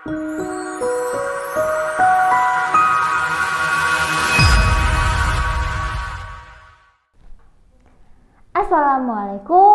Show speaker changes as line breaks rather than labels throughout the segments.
Assalamualaikum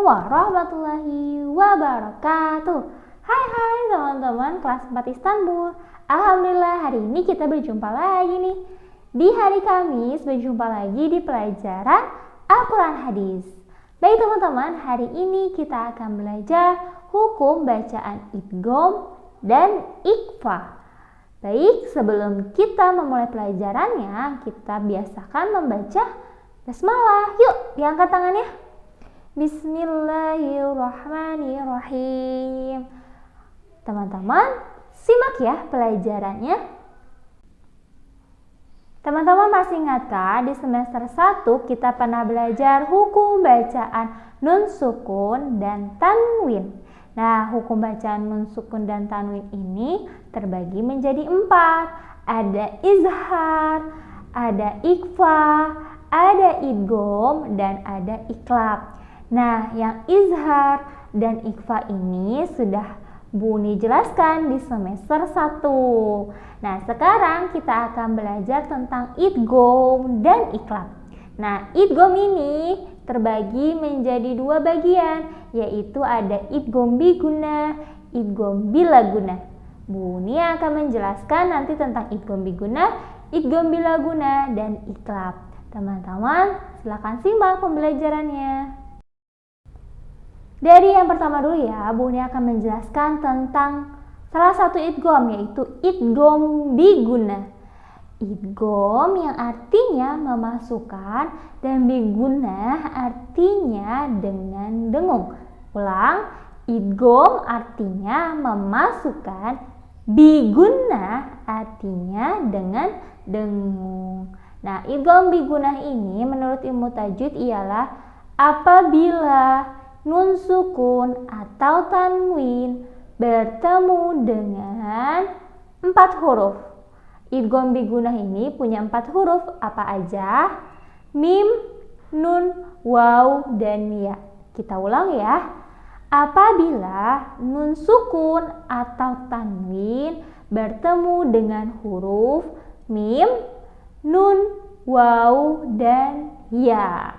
warahmatullahi wabarakatuh. Hai teman-teman kelas 4 Istanbul. Alhamdulillah hari ini kita berjumpa lagi nih. Di hari Kamis berjumpa lagi di pelajaran Al-Quran Hadis. Baik teman-teman, hari ini kita akan belajar hukum bacaan idgham dan ikhfa. Baik, sebelum kita memulai pelajarannya, kita biasakan membaca basmalah. Yuk, diangkat tangannya. Bismillahirrahmanirrahim. Teman-teman, simak ya pelajarannya. Teman-teman masih ingatkah di semester 1 kita pernah belajar hukum bacaan nun sukun dan tanwin. Nah, hukum bacaan nun sukun dan tanwin ini terbagi menjadi 4. Ada izhar, ada ikhfa, ada idgham, dan ada iqlab. Nah, yang izhar dan ikhfa ini sudah Bu Uni jelaskan di semester 1. Nah, sekarang kita akan belajar tentang idgham dan iqlab. Nah, idgham ini terbagi menjadi 2 bagian, yaitu ada idgham bi gunnah, idgham bila gunnah. Bu Uni akan menjelaskan nanti tentang idgham bi gunnah, idgham bila gunnah, dan iqlab. Teman-teman, silakan simak pembelajarannya. Dari yang pertama dulu ya, Bu Uni akan menjelaskan tentang salah satu idgham, yaitu idgham bi gunnah. Idgham yang artinya memasukkan dan bi gunnah artinya dengan dengung. Ulang, idgham artinya memasukkan, bi gunnah artinya dengan dengung. Nah, idgham bi gunnah ini menurut ilmu tajwid ialah apabila nun sukun atau tanwin bertemu dengan 4 huruf. Idgham bi gunnah ini punya 4 huruf, apa aja? Mim, nun, waw, dan ya. Kita ulang ya. Apabila nun sukun atau tanwin bertemu dengan huruf mim, nun, waw, dan ya.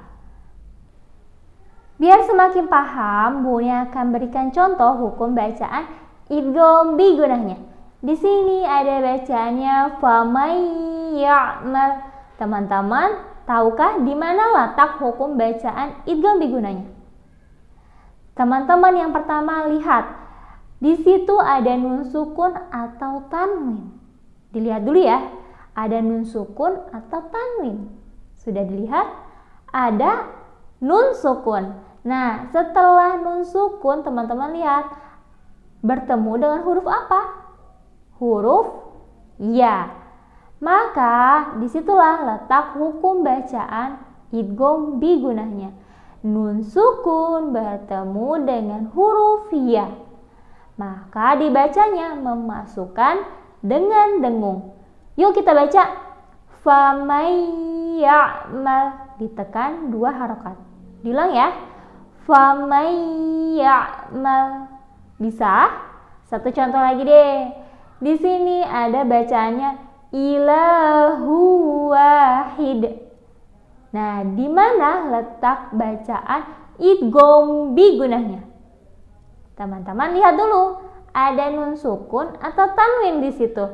Biar semakin paham, Bu Uni akan berikan contoh hukum bacaan idgham bi gunnahnya. Di sini ada bacaannya famay ya'mal. Teman-teman, tahukah di mana letak hukum bacaan idgham bi gunnahnya? Teman-teman yang pertama lihat, di situ ada nun sukun atau tanwin. Dilihat dulu ya, ada nun sukun atau tanwin. Sudah dilihat? Ada nun sukun. Nah, setelah nun sukun, teman-teman lihat bertemu dengan huruf apa? Huruf ya. Maka disitulah letak hukum bacaan idgham bi gunnahnya. Nun sukun bertemu dengan huruf ya. Maka dibacanya memasukkan dengan dengung. Yuk kita baca. Famay ya'mal, ditekan 2 harokat. Diulang ya. Famay ya'mal. Bisa? Satu contoh lagi deh. Di sini ada bacaannya ilahu wahid. Nah, di mana letak bacaan idgham bi gunnahnya? Teman-teman lihat dulu, ada nun sukun atau tanwin di situ.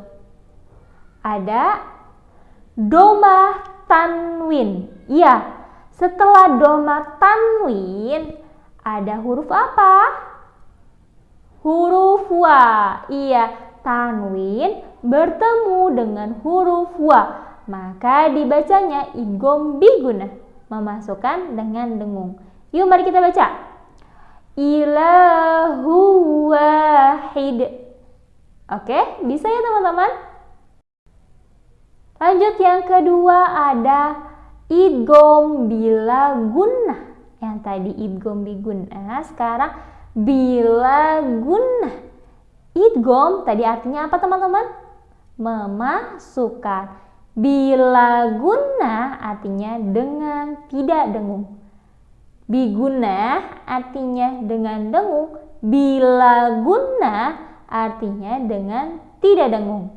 Ada domah tanwin. Iya, setelah domah tanwin ada huruf apa? Huruf wa. Iya, tanwin bertemu dengan huruf wa. Maka dibacanya idgham bi gunnah, memasukkan dengan dengung. Yuk mari kita baca. Ilahu wahid. Oke, bisa ya teman-teman? Lanjut yang kedua ada idgham bila gunnah. Yang tadi idgham bi gunnah, sekarang bila gunnah. Idgham tadi artinya apa teman-teman? Memasukkan. Bila gunnah artinya dengan tidak dengung. Bi gunnah artinya dengan dengung. Bila gunnah artinya dengan tidak dengung.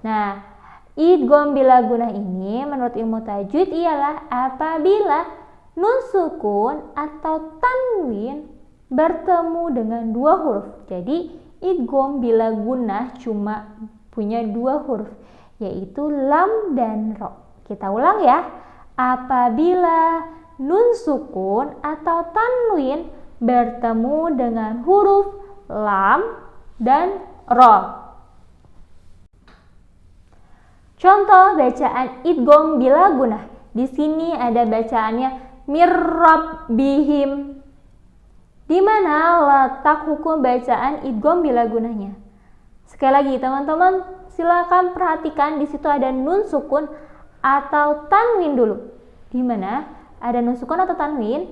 Nah, idgham bila gunah ini menurut ilmu tajwid ialah apabila nun sukun atau tanwin bertemu dengan dua huruf. Jadi idgham bila gunah cuma punya dua huruf, yaitu lam dan ro. Kita ulang ya. Apabila nun sukun atau tanwin bertemu dengan huruf lam dan ro. Contoh bacaan idgham bila gunah. Di sini ada bacaannya mirrabbihim. Di mana letak hukum bacaan idgham bila gunahnya? Sekali lagi teman-teman, silakan perhatikan di situ ada nun sukun atau tanwin dulu. Di mana ada nun sukun atau tanwin?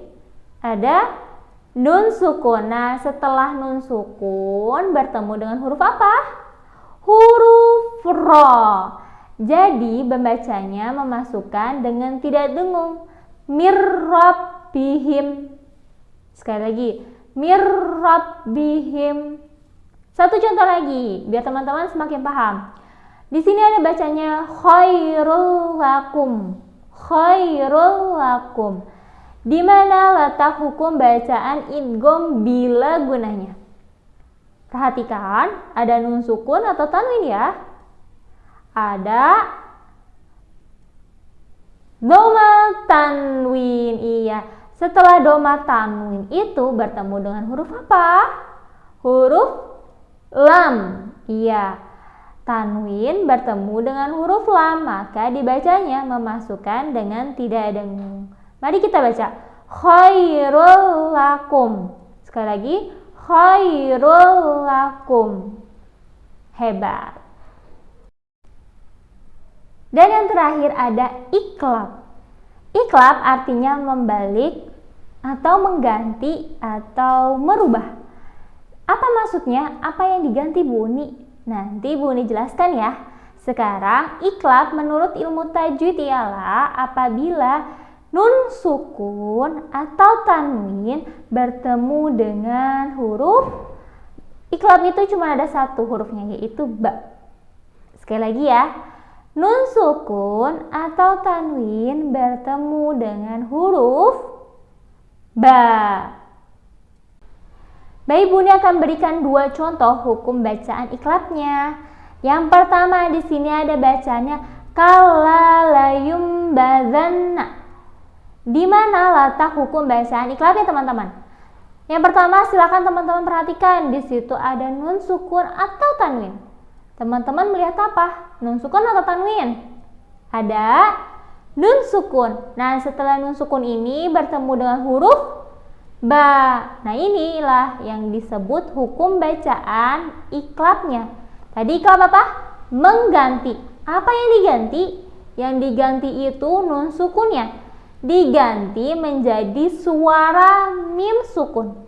Ada nun sukun. Nah, setelah nun sukun bertemu dengan huruf apa? Huruf ro. Jadi pembacanya memasukkan dengan tidak dengung. Mirrabbihim. Sekali lagi, mirrabbihim. Satu contoh lagi, biar teman-teman semakin paham. Di sini ada bacanya khairul lakum. Khairul lakum. Di mana letak hukum bacaan idgham bila gunahnya? Perhatikan, ada nun sukun atau tanwin ya. Ada doma tanwin. Iya, setelah doma tanwin itu bertemu dengan huruf apa? Huruf lam. Iya, tanwin bertemu dengan huruf lam, maka dibacanya memasukkan dengan tidak dengung. Mari kita baca khairul lakum. Sekali lagi, khairul lakum. Hebat. Dan yang terakhir ada iklab. Iklab artinya membalik atau mengganti atau merubah. Apa maksudnya? Apa yang diganti Bu Uni? Nanti Bu Uni jelaskan ya. Sekarang iklab menurut ilmu tajwid ialah apabila nun sukun atau tanwin bertemu dengan huruf. Iklab itu cuma ada satu hurufnya, yaitu ba. Sekali lagi ya. Nun sukun atau tanwin bertemu dengan huruf ba. Baik, Bunda akan berikan dua contoh hukum bacaan iklabnya. Yang pertama di sini ada bacanya kalla layum bazanna. Di mana letak hukum bacaan iklabnya teman-teman? Yang pertama silakan teman-teman perhatikan, di situ ada nun sukun atau tanwin. Teman-teman melihat apa? Nun sukun atau tanwin? Ada nun sukun. Nah, setelah nun sukun ini bertemu dengan huruf ba. Nah, inilah yang disebut hukum bacaan iklabnya. Tadi iklab apa? Mengganti. Apa yang diganti? Yang diganti itu nun sukunnya. Diganti menjadi suara mim sukun.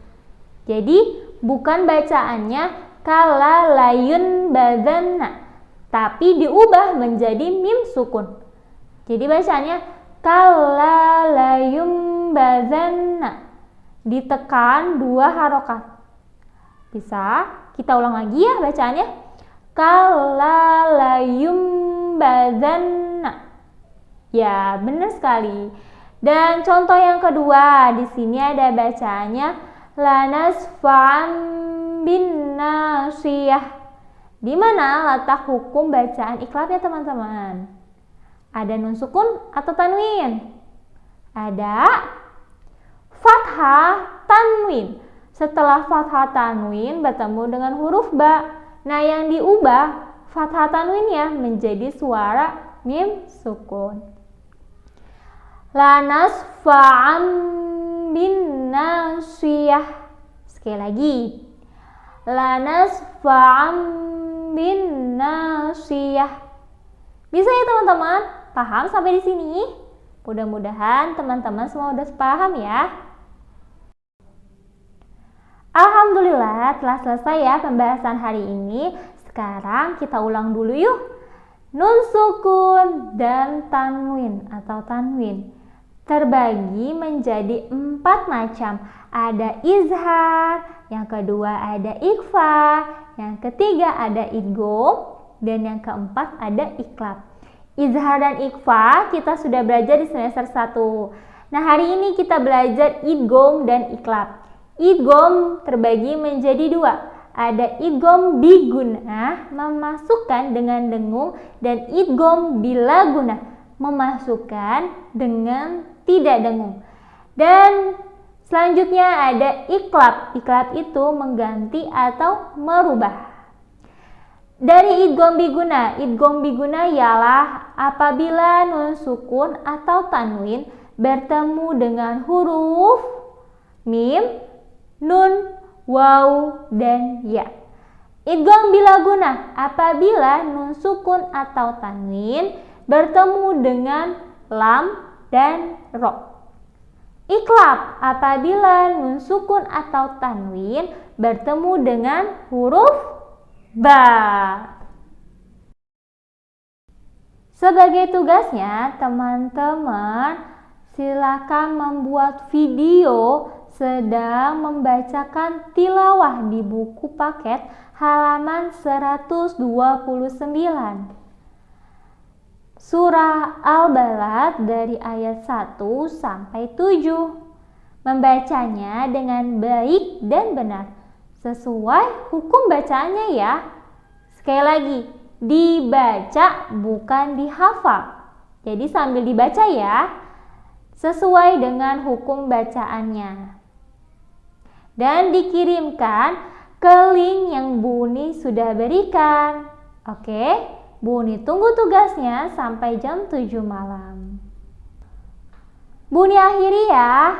Jadi, bukan bacaannya kalla layun bazanna, tapi diubah menjadi mim sukun. Jadi bacanya kalla layum bazanna, ditekan dua harokat. Bisa kita ulang lagi ya bacaannya, kalla layum bazanna. Ya, benar sekali. Dan contoh yang kedua, di sini ada bacaannya lanasfa'an bin nasiyah. Di mana letak hukum bacaan iklabnya teman-teman? Ada nun sukun atau tanwin? Ada fathah tanwin. Setelah fathah tanwin bertemu dengan huruf ba. Nah, yang diubah fathah tanwinnya menjadi suara mim sukun. Lanasfa'an bin nasiyah. Sekali lagi, lanasfa'an bin nasiyah. Bisa ya teman-teman? Paham sampai di sini? Mudah-mudahan teman-teman semua udah paham ya. Alhamdulillah telah selesai ya pembahasan hari ini. Sekarang kita ulang dulu yuk. Nun sukun dan tanwin atau tanwin terbagi menjadi 4 macam. ada izhar, yang kedua ada ikhfa, yang ketiga ada idgham, dan yang keempat ada iqlab. Izhar dan ikhfa kita sudah belajar di semester 1. Nah, hari ini kita belajar idgham dan iqlab. Idgham terbagi menjadi 2. Ada idgham bigunah, memasukkan dengan dengung, dan idgham bila gunah, memasukkan dengan tidak dengung. Dan selanjutnya ada iqlab. Iqlab itu mengganti atau merubah. Dari idgham biguna ialah apabila nun sukun atau tanwin bertemu dengan huruf mim, nun, waw, dan ya. Idgham bila gunah apabila nun sukun atau tanwin bertemu dengan lam dan ro. Iqlab apabila nun sukun atau tanwin bertemu dengan huruf ba. Sebagai tugasnya, teman-teman silakan membuat video sedang membacakan tilawah di buku paket halaman 129. Surah Al-Balad dari ayat 1 sampai 7. Membacanya dengan baik dan benar, sesuai hukum bacaannya ya. Sekali lagi, dibaca bukan dihafal. Jadi sambil dibaca ya, sesuai dengan hukum bacaannya. Dan dikirimkan ke link yang Buni sudah berikan. Oke? Buni tunggu tugasnya sampai jam 7 malam. Buni akhiri ya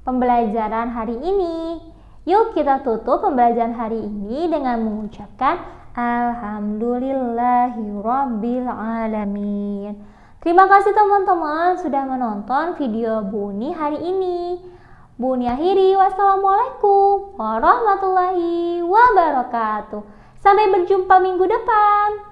pembelajaran hari ini. Yuk kita tutup pembelajaran hari ini dengan mengucapkan Alhamdulillahirabbil alamin. Terima kasih teman-teman sudah menonton video Buni hari ini. Buni akhiri, wassalamualaikum warahmatullahi wabarakatuh. Sampai berjumpa minggu depan.